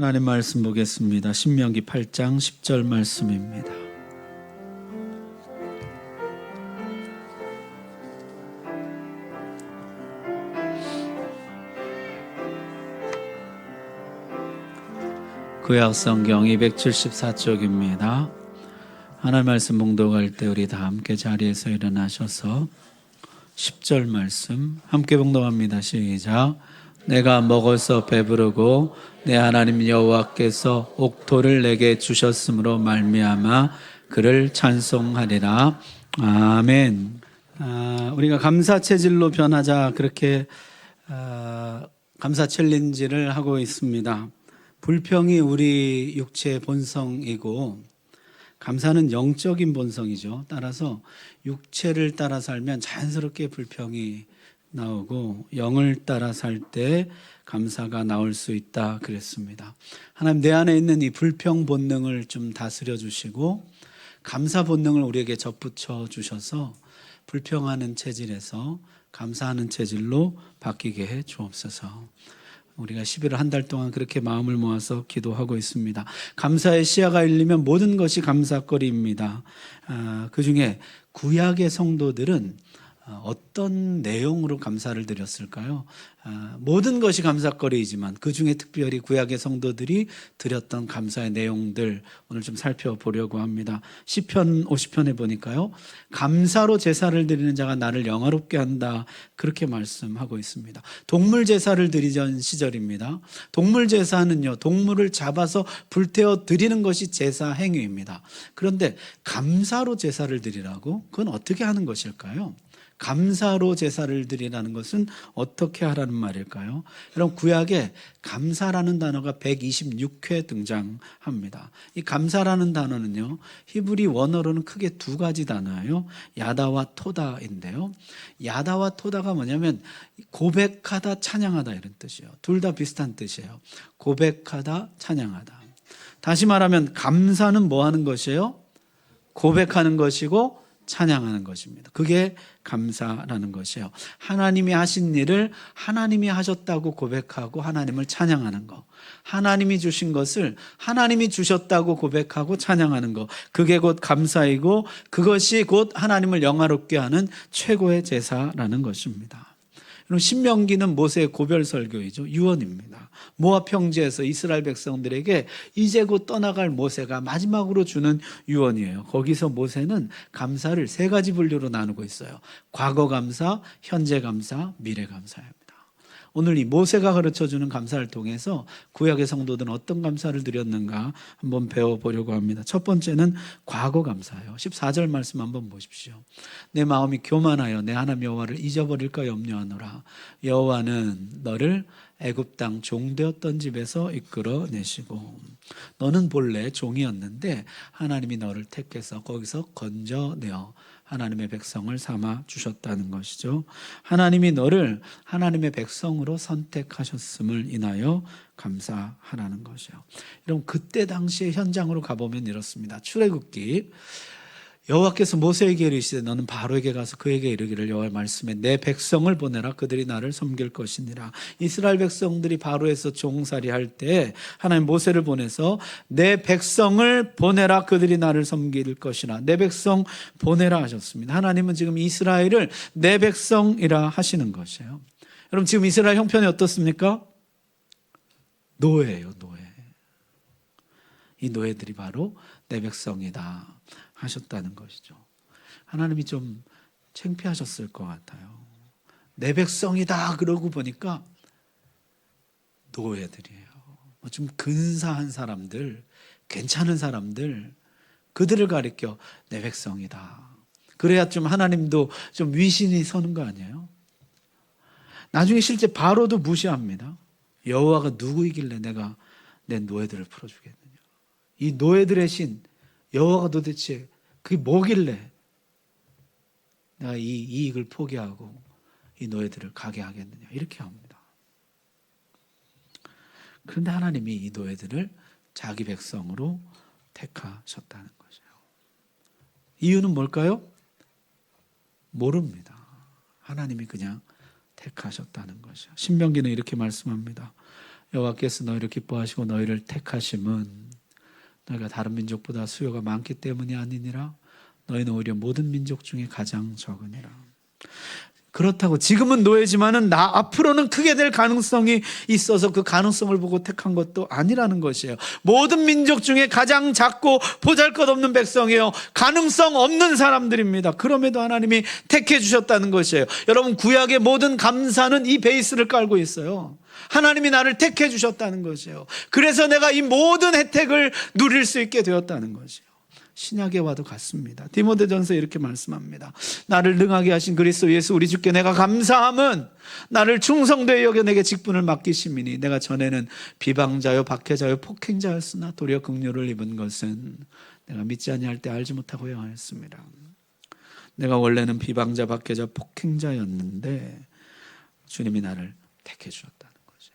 하나님 말씀 보겠습니다. 신명기 8장 10절 말씀입니다. 구약성경 274쪽입니다. 하나님 말씀 봉독할 때 우리 다 함께 자리에서 일어나셔서 10절 말씀 함께 봉독합니다. 시작. 내가 먹어서 배부르고 내 하나님 여호와께서 옥토를 내게 주셨으므로 말미암아 그를 찬송하리라. 아멘. 우리가 감사 체질로 변하자 그렇게 감사 챌린지를 하고 있습니다. 불평이 우리 육체의 본성이고 감사는 영적인 본성이죠. 따라서 육체를 따라 살면 자연스럽게 불평이 나오고 영을 따라 살 때 감사가 나올 수 있다 그랬습니다. 하나님 내 안에 있는 이 불평 본능을 좀 다스려 주시고 감사 본능을 우리에게 접붙여 주셔서 불평하는 체질에서 감사하는 체질로 바뀌게 해 주옵소서. 우리가 11월 한 달 동안 그렇게 마음을 모아서 기도하고 있습니다. 감사의 시야가 열리면 모든 것이 감사거리입니다. 그중에 구약의 성도들은 어떤 내용으로 감사를 드렸을까요? 모든 것이 감사거리이지만 그중에 특별히 구약의 성도들이 드렸던 감사의 내용들 오늘 좀 살펴보려고 합니다. 시편 50편에 보니까요, 감사로 제사를 드리는 자가 나를 영화롭게 한다 그렇게 말씀하고 있습니다. 동물 제사를 드리던 시절입니다. 동물 제사는요, 동물을 잡아서 불태워 드리는 것이 제사 행위입니다. 그런데 감사로 제사를 드리라고? 그건 어떻게 하는 것일까요? 감사로 제사를 드리라는 것은 어떻게 하라는 말일까요? 여러분, 구약에 감사라는 단어가 126회 등장합니다. 이 감사라는 단어는요, 히브리 원어로는 크게 두 가지 단어예요. 야다와 토다인데요. 야다와 토다가 뭐냐면 고백하다, 찬양하다 이런 뜻이에요. 둘 다 비슷한 뜻이에요. 고백하다, 찬양하다. 다시 말하면 감사는 뭐 하는 것이에요? 고백하는 것이고 찬양하는 것입니다. 그게 감사라는 것이에요. 하나님이 하신 일을 하나님이 하셨다고 고백하고 하나님을 찬양하는 거. 하나님이 주신 것을 하나님이 주셨다고 고백하고 찬양하는 거. 그게 곧 감사이고 그것이 곧 하나님을 영화롭게 하는 최고의 제사라는 것입니다. 신명기는 모세의 고별 설교이죠. 유언입니다. 모압 평지에서 이스라엘 백성들에게 이제 곧 떠나갈 모세가 마지막으로 주는 유언이에요. 거기서 모세는 감사를 세 가지 분류로 나누고 있어요. 과거 감사, 현재 감사, 미래 감사입니다. 오늘 이 모세가 가르쳐주는 감사를 통해서 구약의 성도들은 어떤 감사를 드렸는가 한번 배워보려고 합니다. 첫 번째는 과거 감사예요. 14절 말씀 한번 보십시오. 내 마음이 교만하여 내 하나님 여호와를 잊어버릴까 염려하노라. 여호와는 너를 애굽 땅 종되었던 집에서 이끌어내시고 너는 본래 종이었는데 하나님이 너를 택해서 거기서 건져내어 하나님의 백성을 삼아 주셨다는 것이죠. 하나님이 너를 하나님의 백성으로 선택하셨음을 인하여 감사하라는 것이요. 여러분, 그때 당시의 현장으로 가보면 이렇습니다. 출애굽기 여호와께서 모세에게 이르시되 너는 바로에게 가서 그에게 이르기를 여호와의 말씀에 내 백성을 보내라 그들이 나를 섬길 것이니라. 이스라엘 백성들이 바로에서 종살이 할 때 하나님 모세를 보내서 내 백성을 보내라 그들이 나를 섬길 것이라. 내 백성 보내라 하셨습니다. 하나님은 지금 이스라엘을 내 백성이라 하시는 것이에요. 여러분, 지금 이스라엘 형편이 어떻습니까? 노예예요, 노예. 이 노예들이 바로 내 백성이다 하셨다는 것이죠. 하나님이 좀 창피하셨을 것 같아요. 내 백성이다 그러고 보니까 노예들이에요. 좀 근사한 사람들, 괜찮은 사람들, 그들을 가리켜 내 백성이다. 그래야 좀 하나님도 좀 위신이 서는 거 아니에요? 나중에 실제 바로도 무시합니다. 여호와가 누구이길래 내가 내 노예들을 풀어주겠느냐. 이 노예들의 신 여호와가 도대체 그게 뭐길래 내가 이 이익을 포기하고 이 노예들을 가게 하겠느냐 이렇게 합니다. 그런데 하나님이 이 노예들을 자기 백성으로 택하셨다는 것이에요. 이유는 뭘까요? 모릅니다. 하나님이 그냥 택하셨다는 것이요. 신명기는 이렇게 말씀합니다. 여호와께서 너희를 기뻐하시고 너희를 택하심은 너희가 다른 민족보다 수요가 많기 때문이 아니니라. 너희는 오히려 모든 민족 중에 가장 적으니라. 그렇다고 지금은 노예지만은 나 앞으로는 크게 될 가능성이 있어서 그 가능성을 보고 택한 것도 아니라는 것이에요. 모든 민족 중에 가장 작고 보잘것없는 백성이에요. 가능성 없는 사람들입니다. 그럼에도 하나님이 택해 주셨다는 것이에요. 여러분, 구약의 모든 감사는 이 베이스를 깔고 있어요. 하나님이 나를 택해 주셨다는 것이에요. 그래서 내가 이 모든 혜택을 누릴 수 있게 되었다는 것이에요. 신약에 와도 같습니다. 디모데전서 이렇게 말씀합니다. 나를 능하게 하신 그리스도 예수 우리 주께 내가 감사함은 나를 충성되이 여겨 내게 직분을 맡기심이니 내가 전에는 비방자요 박해자요 폭행자였으나 도리어 긍휼을 입은 것은 내가 믿지 아니할 때 알지 못하고야 하였습니다. 내가 원래는 비방자 박해자 폭행자였는데 주님이 나를 택해 주셨다는 거죠.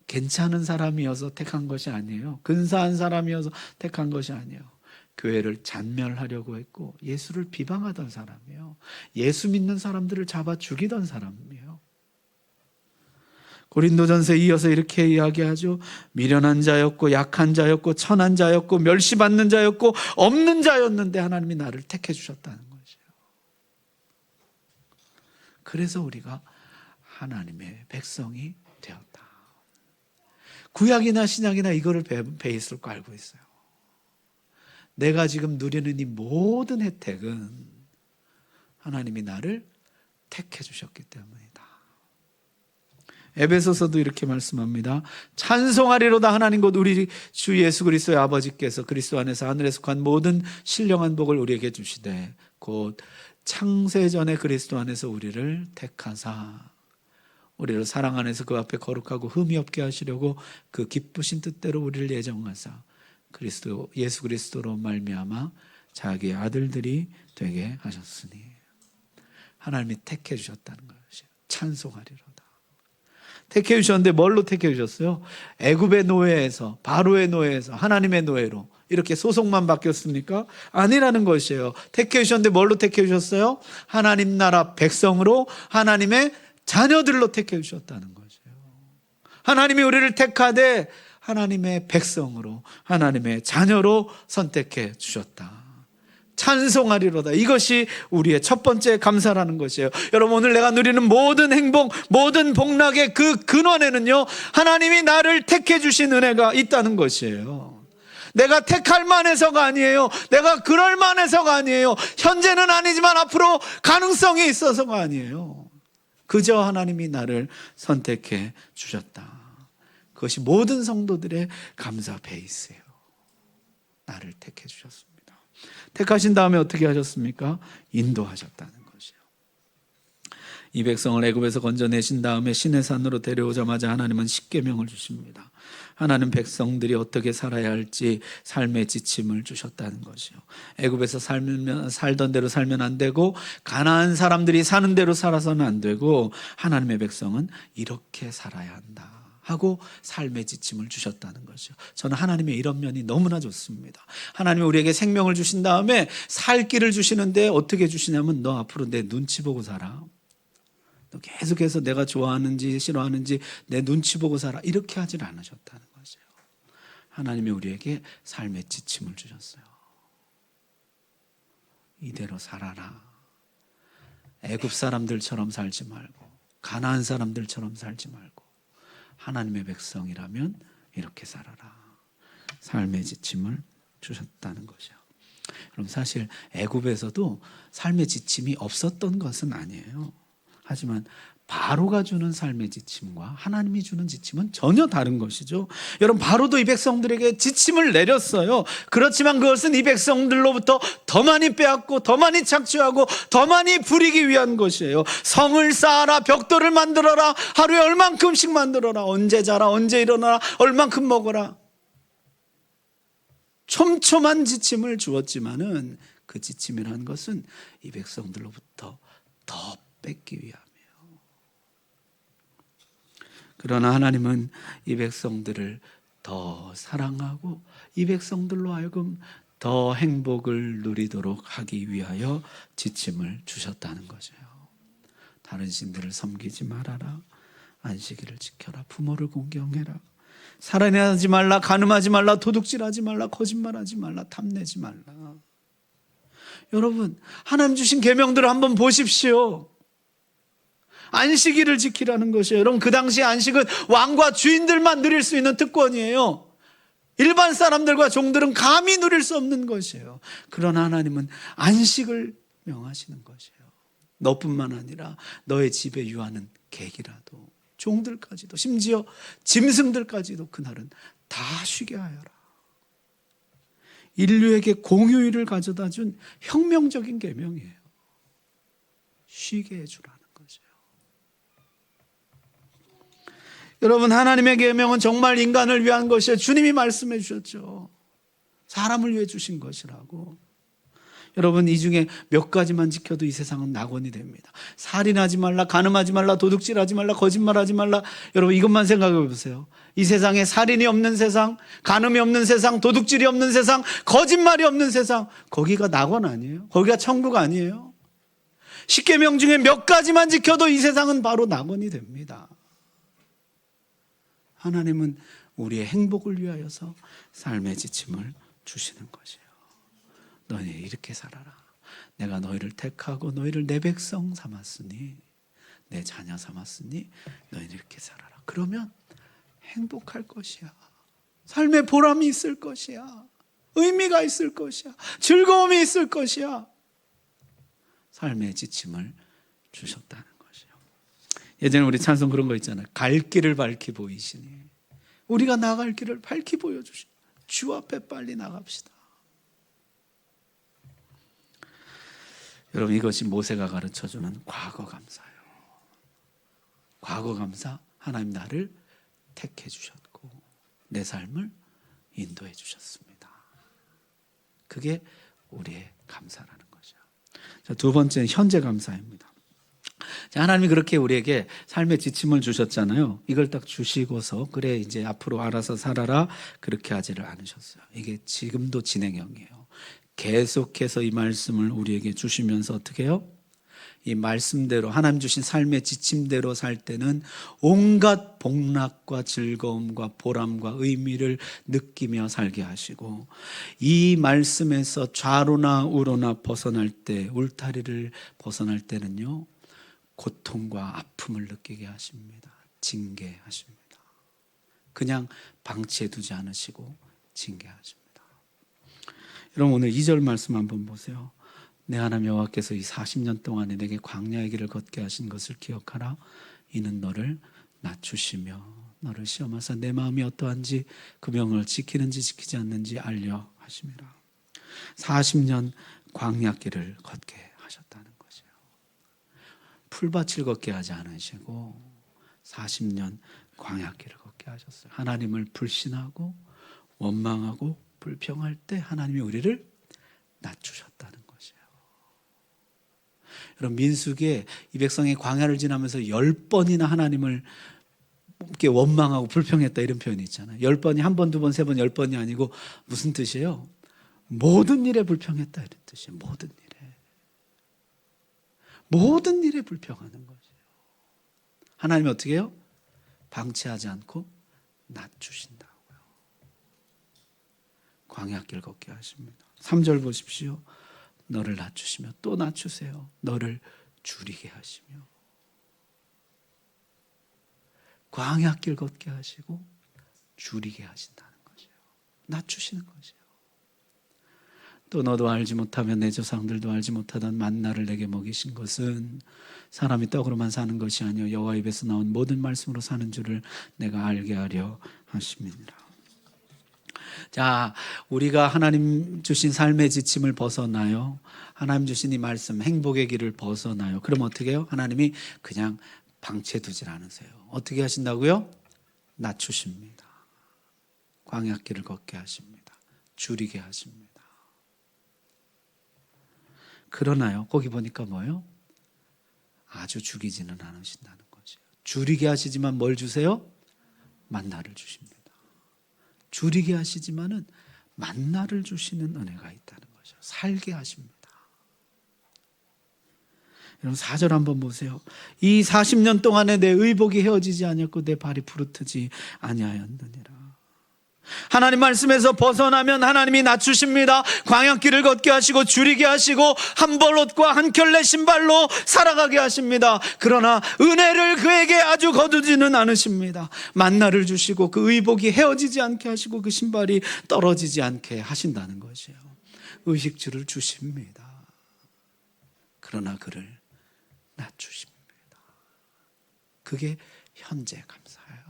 괜찮은 사람이어서 택한 것이 아니에요. 근사한 사람이어서 택한 것이 아니에요. 교회를 잔멸하려고 했고 예수를 비방하던 사람이에요. 예수 믿는 사람들을 잡아 죽이던 사람이에요. 고린도전서에 이어서 이렇게 이야기하죠. 미련한 자였고 약한 자였고 천한 자였고 멸시받는 자였고 없는 자였는데 하나님이 나를 택해 주셨다는 거죠. 그래서 우리가 하나님의 백성이 되었다. 구약이나 신약이나 이거를 베이스로 깔고 있어요. 내가 지금 누리는 이 모든 혜택은 하나님이 나를 택해 주셨기 때문이다. 에베소서도 이렇게 말씀합니다. 찬송하리로다 하나님 곧 우리 주 예수 그리스도의 아버지께서 그리스도 안에서 하늘에 속한 모든 신령한 복을 우리에게 주시되 곧 창세전에 그리스도 안에서 우리를 택하사 우리를 사랑 안에서 그 앞에 거룩하고 흠이 없게 하시려고 그 기쁘신 뜻대로 우리를 예정하사 그리스도 예수 그리스도로 말미암아 자기의 아들들이 되게 하셨으니 하나님이 택해 주셨다는 것이에요. 찬송하리로다. 택해 주셨는데 뭘로 택해 주셨어요? 애굽의 노예에서 바로의 노예에서 하나님의 노예로 이렇게 소속만 바뀌었습니까? 아니라는 것이에요. 택해 주셨는데 뭘로 택해 주셨어요? 하나님 나라 백성으로 하나님의 자녀들로 택해 주셨다는 거죠. 하나님이 우리를 택하되 하나님의 백성으로 하나님의 자녀로 선택해 주셨다. 찬송하리로다. 이것이 우리의 첫 번째 감사라는 것이에요. 여러분, 오늘 내가 누리는 모든 행복, 모든 복락의 그 근원에는요, 하나님이 나를 택해 주신 은혜가 있다는 것이에요. 내가 택할 만해서가 아니에요. 내가 그럴 만해서가 아니에요. 현재는 아니지만 앞으로 가능성이 있어서가 아니에요. 그저 하나님이 나를 선택해 주셨다. 그것이 모든 성도들의 감사 베이스예요. 나를 택해 주셨습니다. 택하신 다음에 어떻게 하셨습니까? 인도하셨다는 것이요. 이 백성을 애굽에서 건져내신 다음에 시내산으로 데려오자마자 하나님은 십계명을 주십니다. 하나님 백성들이 어떻게 살아야 할지 삶의 지침을 주셨다는 것이요. 애굽에서 살던 대로 살면 안 되고 가나안 사람들이 사는 대로 살아서는 안 되고 하나님의 백성은 이렇게 살아야 한다 하고 삶의 지침을 주셨다는 것이요. 저는 하나님의 이런 면이 너무나 좋습니다. 하나님이 우리에게 생명을 주신 다음에 살 길을 주시는데 어떻게 주시냐면 너 앞으로 내 눈치 보고 살아. 너 계속해서 내가 좋아하는지 싫어하는지 내 눈치 보고 살아. 이렇게 하질 않으셨다는 거죠. 하나님이 우리에게 삶의 지침을 주셨어요. 이대로 살아라. 애굽 사람들처럼 살지 말고 가나안 사람들처럼 살지 말고 하나님의 백성이라면 이렇게 살아라. 삶의 지침을 주셨다는 것이요. 그럼 사실 애굽에서도 삶의 지침이 없었던 것은 아니에요. 하지만 바로가 주는 삶의 지침과 하나님이 주는 지침은 전혀 다른 것이죠. 여러분, 바로도 이 백성들에게 지침을 내렸어요. 그렇지만 그것은 이 백성들로부터 더 많이 빼앗고 더 많이 착취하고 더 많이 부리기 위한 것이에요. 성을 쌓아라, 벽돌을 만들어라, 하루에 얼만큼씩 만들어라, 언제 자라, 언제 일어나라, 얼만큼 먹어라. 촘촘한 지침을 주었지만은 그 지침이라는 것은 이 백성들로부터 더 뺏기 위함이에요. 그러나 하나님은 이 백성들을 더 사랑하고 이 백성들로 하여금 더 행복을 누리도록 하기 위하여 지침을 주셨다는 거죠. 다른 신들을 섬기지 말아라. 안식일을 지켜라. 부모를 공경해라. 살인하지 말라. 간음하지 말라. 도둑질하지 말라. 거짓말하지 말라. 탐내지 말라. 여러분, 하나님 주신 계명들을 한번 보십시오. 안식일을 지키라는 것이에요. 여러분, 그 당시 안식은 왕과 주인들만 누릴 수 있는 특권이에요. 일반 사람들과 종들은 감히 누릴 수 없는 것이에요. 그러나 하나님은 안식을 명하시는 것이에요. 너뿐만 아니라 너의 집에 유하는 객이라도, 종들까지도, 심지어 짐승들까지도 그날은 다 쉬게 하여라. 인류에게 공휴일을 가져다 준 혁명적인 계명이에요. 쉬게 해주라는 거죠. 여러분, 하나님의 계명은 정말 인간을 위한 것이에요. 주님이 말씀해 주셨죠. 사람을 위해 주신 것이라고. 여러분, 이 중에 몇 가지만 지켜도 이 세상은 낙원이 됩니다. 살인하지 말라, 간음하지 말라, 도둑질하지 말라, 거짓말하지 말라. 여러분, 이것만 생각해 보세요. 이 세상에 살인이 없는 세상, 간음이 없는 세상, 도둑질이 없는 세상, 거짓말이 없는 세상, 거기가 낙원 아니에요? 거기가 천국 아니에요? 10계명 중에 몇 가지만 지켜도 이 세상은 바로 낙원이 됩니다. 하나님은 우리의 행복을 위하여서 삶의 지침을 주시는 것이에요. 너희 이렇게 살아라. 내가 너희를 택하고 너희를 내 백성 삼았으니, 내 자녀 삼았으니 너희는 이렇게 살아라. 그러면 행복할 것이야. 삶에 보람이 있을 것이야. 의미가 있을 것이야. 즐거움이 있을 것이야. 삶의 지침을 주셨다는 것이요. 예전에 우리 찬송 그런 거 있잖아요. 갈 길을 밝히 보이시니. 우리가 나갈 길을 밝히 보여주시니 주 앞에 빨리 나갑시다. 여러분, 이것이 모세가 가르쳐주는 과거 감사예요. 과거 감사, 하나님 나를 택해 주셨고 내 삶을 인도해 주셨습니다. 그게 우리의 감사라는 거죠. 자, 두 번째는 현재 감사입니다. 자, 하나님이 그렇게 우리에게 삶의 지침을 주셨잖아요. 이걸 딱 주시고서 그래 이제 앞으로 알아서 살아라, 그렇게 하지를 않으셨어요. 이게 지금도 진행형이에요. 계속해서 이 말씀을 우리에게 주시면서 어떻게 해요? 이 말씀대로, 하나님 주신 삶의 지침대로 살 때는 온갖 복락과 즐거움과 보람과 의미를 느끼며 살게 하시고, 이 말씀에서 좌로나 우로나 벗어날 때, 울타리를 벗어날 때는요, 고통과 아픔을 느끼게 하십니다. 징계하십니다. 그냥 방치해 두지 않으시고 징계하십니다. 여러분, 오늘 2절 말씀 한번 보세요. 내 하나님 여호와께서 이 40년 동안에 내게 광야의 길을 걷게 하신 것을 기억하라. 이는 너를 낮추시며 너를 시험하사 내 마음이 어떠한지 그 명을 지키는지 지키지 않는지 알려 하심이라. 40년 광야 길을 걷게 하셨다는 거죠. 풀밭을 걷게 하지 않으시고 40년 광야 길을 걷게 하셨어요. 하나님을 불신하고 원망하고 불평할 때 하나님이 우리를 낮추셨다는 것이에요. 여러분, 민수기에 이 백성이 광야를 지나면서 10번이나 하나님을 이렇게 원망하고 불평했다, 이런 표현이 있잖아요. 10번이 한 번, 두 번, 세 번, 10번이 아니고 무슨 뜻이에요? 모든 일에 불평했다, 이런 뜻이에요. 모든 일에. 모든 일에 불평하는 것이에요. 하나님이 어떻게 해요? 방치하지 않고 낮추신다고요. 광야길 걷게 하십니다. 3절 보십시오. 너를 낮추시며 또 낮추세요. 너를 줄이게 하시며. 광야길 걷게 하시고 줄이게 하신다는 것이에요. 낮추시는 것이에요. 또 너도 알지 못하면 내 조상들도 알지 못하던 만나를 내게 먹이신 것은 사람이 떡으로만 사는 것이 아니요 여호와 입에서 나온 모든 말씀으로 사는 줄을 내가 알게 하려 하심이니라. 자, 우리가 하나님 주신 삶의 지침을 벗어나요. 하나님 주신 이 말씀, 행복의 길을 벗어나요. 그럼 어떻게 해요? 하나님이 그냥 방치해 두질 않으세요. 어떻게 하신다고요? 낮추십니다. 광야길을 걷게 하십니다. 줄이게 하십니다. 그러나요, 거기 보니까 뭐예요? 아주 죽이지는 않으신다는 것이에요. 줄이게 하시지만 뭘 주세요? 만나를 주십니다. 줄이게 하시지만은 만나를 주시는 은혜가 있다는 거죠. 살게 하십니다. 여러분 4절 한번 보세요. 이 40년 동안에 내 의복이 헤어지지 아니었고 내 발이 부르트지 아니하였느니라. 하나님 말씀에서 벗어나면 하나님이 낮추십니다. 광야길을 걷게 하시고 줄이게 하시고 한 벌 옷과 한 켤레 신발로 살아가게 하십니다. 그러나 은혜를 그에게 아주 거두지는 않으십니다. 만나를 주시고 그 의복이 헤어지지 않게 하시고 그 신발이 떨어지지 않게 하신다는 것이에요. 의식주를 주십니다. 그러나 그를 낮추십니다. 그게 현재 감사예요.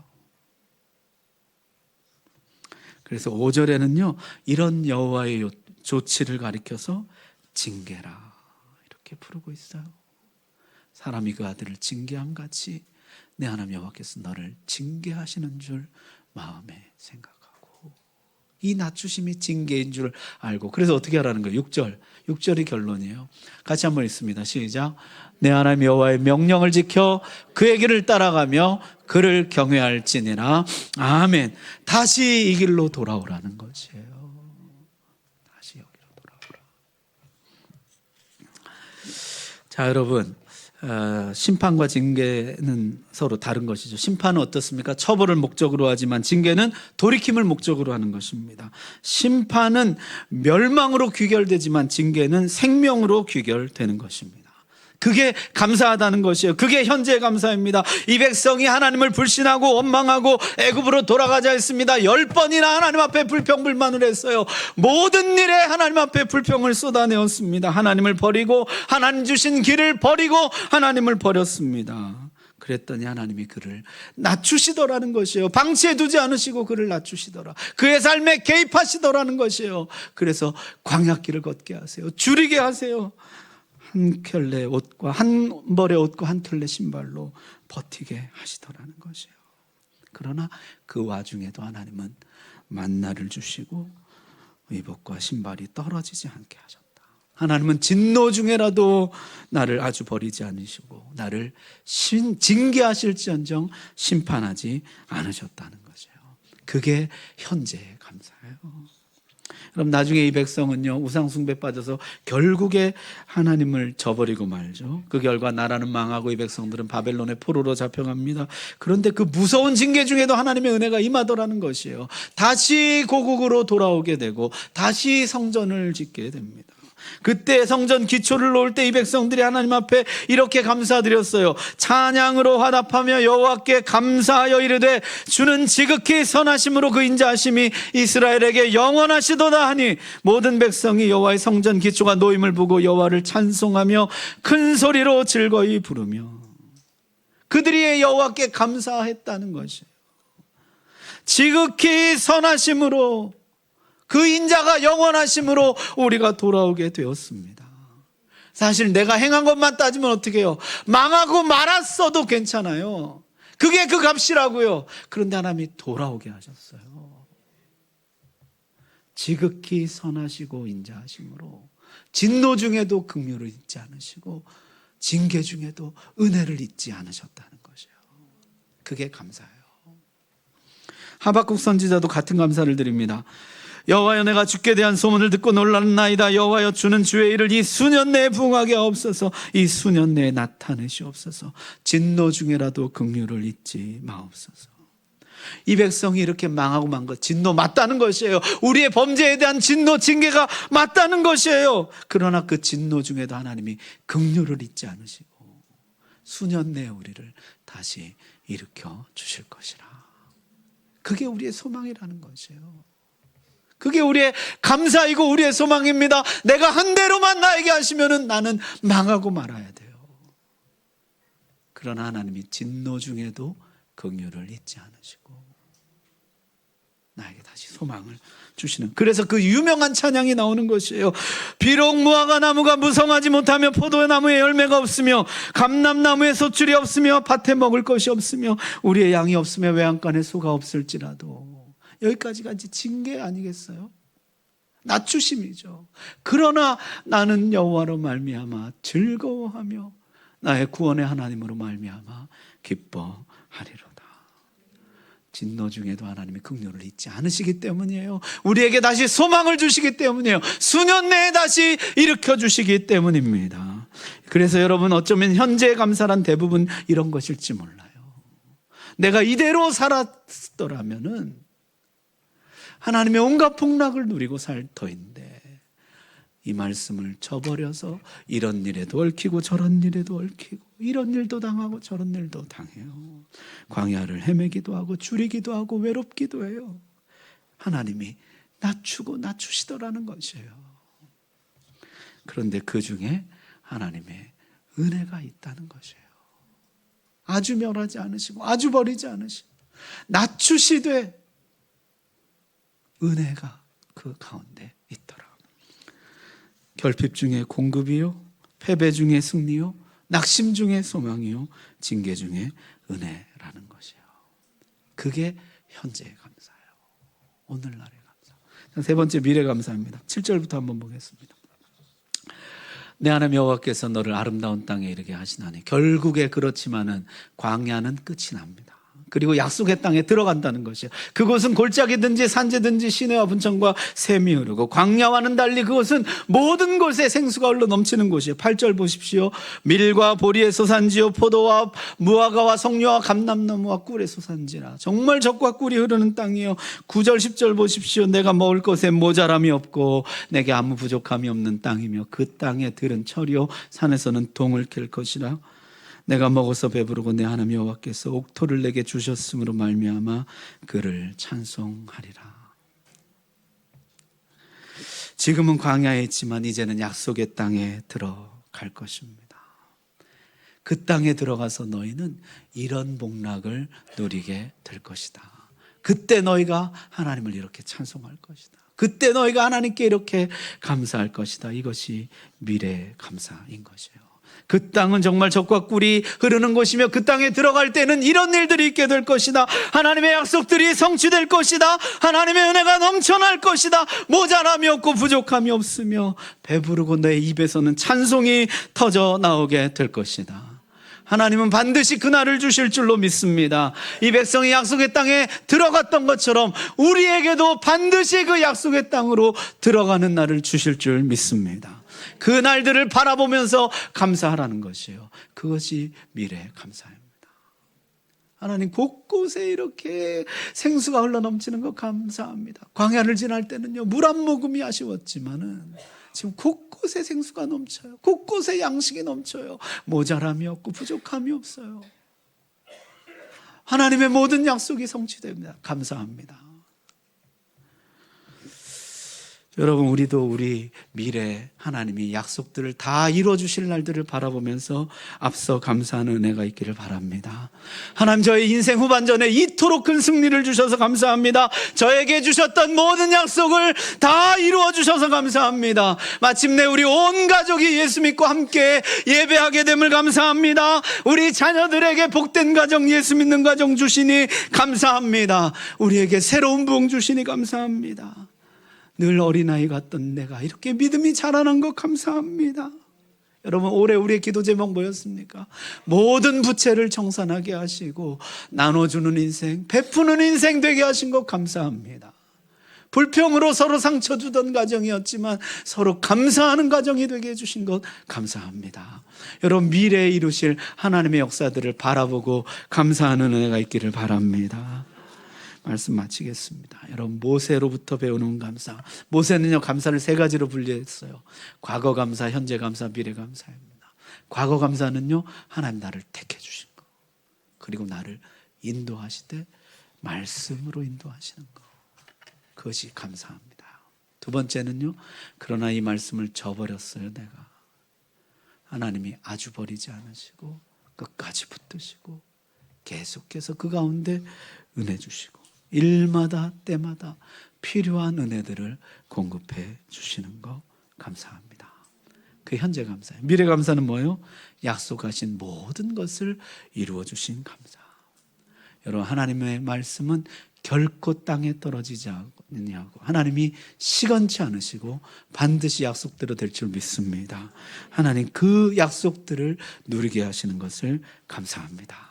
그래서 5절에는요 이런 여호와의 조치를 가리켜서 징계라 이렇게 부르고 있어요. 사람이 그 아들을 징계함 같이 내 하나님 여호와께서 너를 징계하시는 줄 마음에 생각하고, 이 낮추심이 징계인 줄 알고, 그래서 어떻게 하라는 거예요? 6절이 결론이에요. 같이 한번 읽습니다. 시작. 내 하나님 여호와의 명령을 지켜 그의 길을 따라가며 그를 경외할지니라. 아멘. 다시 이 길로 돌아오라는 것이에요. 다시 여기로 돌아오라. 자, 여러분, 심판과 징계는 서로 다른 것이죠. 심판은 어떻습니까? 처벌을 목적으로 하지만 징계는 돌이킴을 목적으로 하는 것입니다. 심판은 멸망으로 귀결되지만 징계는 생명으로 귀결되는 것입니다. 그게 감사하다는 것이에요. 그게 현재의 감사입니다. 이 백성이 하나님을 불신하고 원망하고 애굽으로 돌아가자 했습니다. 10번이나 하나님 앞에 불평불만을 했어요. 모든 일에 하나님 앞에 불평을 쏟아내었습니다. 하나님을 버리고 하나님 주신 길을 버리고 하나님을 버렸습니다. 그랬더니 하나님이 그를 낮추시더라는 것이에요. 방치해 두지 않으시고 그를 낮추시더라. 그의 삶에 개입하시더라는 것이에요. 그래서 광야길을 걷게 하세요. 줄이게 하세요. 한 켤레 옷과 한 벌의 옷과 한 켤레 신발로 버티게 하시더라는 것이에요. 그러나 그 와중에도 하나님은 만나를 주시고 의복과 신발이 떨어지지 않게 하셨다. 하나님은 진노 중에라도 나를 아주 버리지 않으시고 나를 징계하실지언정 심판하지 않으셨다는 것이에요. 그게 현재의 감사예요. 그럼 나중에 이 백성은요 우상숭배에 빠져서 결국에 하나님을 저버리고 말죠. 그 결과 나라는 망하고 이 백성들은 바벨론의 포로로 잡혀갑니다. 그런데 그 무서운 징계 중에도 하나님의 은혜가 임하더라는 것이에요. 다시 고국으로 돌아오게 되고 다시 성전을 짓게 됩니다. 그때 성전 기초를 놓을 때 이 백성들이 하나님 앞에 이렇게 감사드렸어요. 찬양으로 화답하며 여호와께 감사하여 이르되 주는 지극히 선하심으로 그 인자하심이 이스라엘에게 영원하시도다 하니 모든 백성이 여호와의 성전 기초가 놓임을 보고 여호와를 찬송하며 큰 소리로 즐거이 부르며, 그들이 여호와께 감사했다는 것이에요. 지극히 선하심으로 그 인자가 영원하심으로 우리가 돌아오게 되었습니다. 사실 내가 행한 것만 따지면 어떻게 해요? 망하고 말았어도 괜찮아요. 그게 그 값이라고요. 그런데 하나님이 돌아오게 하셨어요. 지극히 선하시고 인자하심으로 진노 중에도 긍휼을 잊지 않으시고 징계 중에도 은혜를 잊지 않으셨다는 것이에요. 그게 감사예요. 하박국 선지자도 같은 감사를 드립니다. 여호와여 내가 주께 대한 소문을 듣고 놀랐나이다. 여호와여 주는 주의 일을 이 수년 내에 부응하게 하옵소서. 이 수년 내에 나타내시옵소서. 진노 중에라도 긍휼을 잊지 마옵소서. 이 백성이 이렇게 망하고 만 것, 진노 맞다는 것이에요. 우리의 범죄에 대한 진노, 징계가 맞다는 것이에요. 그러나 그 진노 중에도 하나님이 긍휼을 잊지 않으시고 수년 내에 우리를 다시 일으켜 주실 것이라. 그게 우리의 소망이라는 것이에요. 그게 우리의 감사이고 우리의 소망입니다. 내가 한 대로만 나에게 하시면은 나는 망하고 말아야 돼요. 그러나 하나님이 진노 중에도 긍휼을 잊지 않으시고 나에게 다시 소망을 주시는, 그래서 그 유명한 찬양이 나오는 것이에요. 비록 무화과 나무가 무성하지 못하며 포도나무에 열매가 없으며 감람나무에 솥줄이 없으며 밭에 먹을 것이 없으며 우리의 양이 없으며 외양간에 소가 없을지라도, 여기까지가 이제 징계 아니겠어요? 낮추심이죠. 그러나 나는 여호와로 말미암아 즐거워하며 나의 구원의 하나님으로 말미암아 기뻐하리로다. 진노 중에도 하나님이 긍휼을 잊지 않으시기 때문이에요. 우리에게 다시 소망을 주시기 때문이에요. 수년 내에 다시 일으켜 주시기 때문입니다. 그래서 여러분, 어쩌면 현재의 감사란 대부분 이런 것일지 몰라요. 내가 이대로 살았더라면은 하나님의 온갖 복락을 누리고 살 터인데, 이 말씀을 저버려서 이런 일에도 얽히고 저런 일에도 얽히고, 이런 일도 당하고 저런 일도 당해요. 광야를 헤매기도 하고 줄이기도 하고 외롭기도 해요. 하나님이 낮추고 낮추시더라는 것이에요. 그런데 그 중에 하나님의 은혜가 있다는 것이에요. 아주 멸하지 않으시고 아주 버리지 않으시고 낮추시되 은혜가 그 가운데 있더라. 결핍 중에 공급이요, 패배 중에 승리요, 낙심 중에 소망이요, 징계 중에 은혜라는 것이에요. 그게 현재의 감사예요. 오늘날의 감사. 세 번째, 미래 감사입니다. 7절부터 한번 보겠습니다. 내 하나님 여호와께서 너를 아름다운 땅에 이르게 하시나니, 결국에 그렇지만은 광야는 끝이 납니다. 그리고 약속의 땅에 들어간다는 것이에요. 그곳은 골짜기든지 산지든지 시내와 분천과 샘이 흐르고, 광야와는 달리 그곳은 모든 곳에 생수가 흘러 넘치는 곳이에요. 8절 보십시오. 밀과 보리의 소산지요, 포도와 무화과와 석류와 감람나무와 꿀의 소산지라. 정말 젖과 꿀이 흐르는 땅이요. 9절 10절 보십시오. 내가 먹을 것에 모자람이 없고 내게 아무 부족함이 없는 땅이며, 그 땅에 들은 철이요 산에서는 동을 캘 것이라. 내가 먹어서 배부르고 내 하나님 여호와께서 옥토를 내게 주셨으므로 말미암아 그를 찬송하리라. 지금은 광야에 있지만 이제는 약속의 땅에 들어갈 것입니다. 그 땅에 들어가서 너희는 이런 복락을 누리게 될 것이다. 그때 너희가 하나님을 이렇게 찬송할 것이다. 그때 너희가 하나님께 이렇게 감사할 것이다. 이것이 미래 감사인 것이에요. 그 땅은 정말 젖과 꿀이 흐르는 곳이며, 그 땅에 들어갈 때는 이런 일들이 있게 될 것이다. 하나님의 약속들이 성취될 것이다. 하나님의 은혜가 넘쳐날 것이다. 모자람이 없고 부족함이 없으며 배부르고 내 입에서는 찬송이 터져 나오게 될 것이다. 하나님은 반드시 그날을 주실 줄로 믿습니다. 이 백성이 약속의 땅에 들어갔던 것처럼 우리에게도 반드시 그 약속의 땅으로 들어가는 날을 주실 줄 믿습니다. 그 날들을 바라보면서 감사하라는 것이에요. 그것이 미래 감사입니다. 하나님, 곳곳에 이렇게 생수가 흘러넘치는 거 감사합니다. 광야를 지날 때는요, 물 한 모금이 아쉬웠지만은 지금 곳곳에 생수가 넘쳐요. 곳곳에 양식이 넘쳐요. 모자람이 없고 부족함이 없어요. 하나님의 모든 약속이 성취됩니다. 감사합니다. 여러분, 우리도 우리 미래 하나님이 약속들을 다 이루어주실 날들을 바라보면서 앞서 감사하는 은혜가 있기를 바랍니다. 하나님, 저의 인생 후반전에 이토록 큰 승리를 주셔서 감사합니다. 저에게 주셨던 모든 약속을 다 이루어주셔서 감사합니다. 마침내 우리 온 가족이 예수 믿고 함께 예배하게 됨을 감사합니다. 우리 자녀들에게 복된 가정, 예수 믿는 가정 주시니 감사합니다. 우리에게 새로운 부흥 주시니 감사합니다. 늘 어린아이 같던 내가 이렇게 믿음이 자라난 것 감사합니다. 여러분, 올해 우리의 기도 제목 뭐였습니까? 모든 부채를 청산하게 하시고 나눠주는 인생, 베푸는 인생 되게 하신 것 감사합니다. 불평으로 서로 상처 주던 가정이었지만 서로 감사하는 가정이 되게 해주신 것 감사합니다. 여러분, 미래에 이루실 하나님의 역사들을 바라보고 감사하는 은혜가 있기를 바랍니다. 말씀 마치겠습니다. 여러분, 모세로부터 배우는 감사. 모세는요, 감사를 세 가지로 분류했어요. 과거 감사, 현재 감사, 미래 감사입니다. 과거 감사는요, 하나님 나를 택해 주신 거, 그리고 나를 인도하시되 말씀으로 인도하시는 거, 그것이 감사합니다. 두 번째는요, 그러나 이 말씀을 저버렸어요. 내가 하나님이 아주 버리지 않으시고 끝까지 붙드시고 계속해서 그 가운데 은혜 주시고 일마다 때마다 필요한 은혜들을 공급해 주시는 거 감사합니다. 그 현재 감사예요. 미래 감사는 뭐예요? 약속하신 모든 것을 이루어 주신 감사. 여러분, 하나님의 말씀은 결코 땅에 떨어지지 않느냐고, 하나님이 시건치 않으시고 반드시 약속대로 될 줄 믿습니다. 하나님, 그 약속들을 누리게 하시는 것을 감사합니다.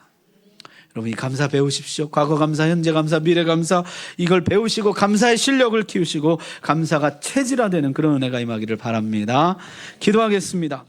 여러분, 이 감사 배우십시오. 과거 감사, 현재 감사, 미래 감사, 이걸 배우시고 감사의 실력을 키우시고 감사가 체질화되는 그런 은혜가 임하기를 바랍니다. 기도하겠습니다.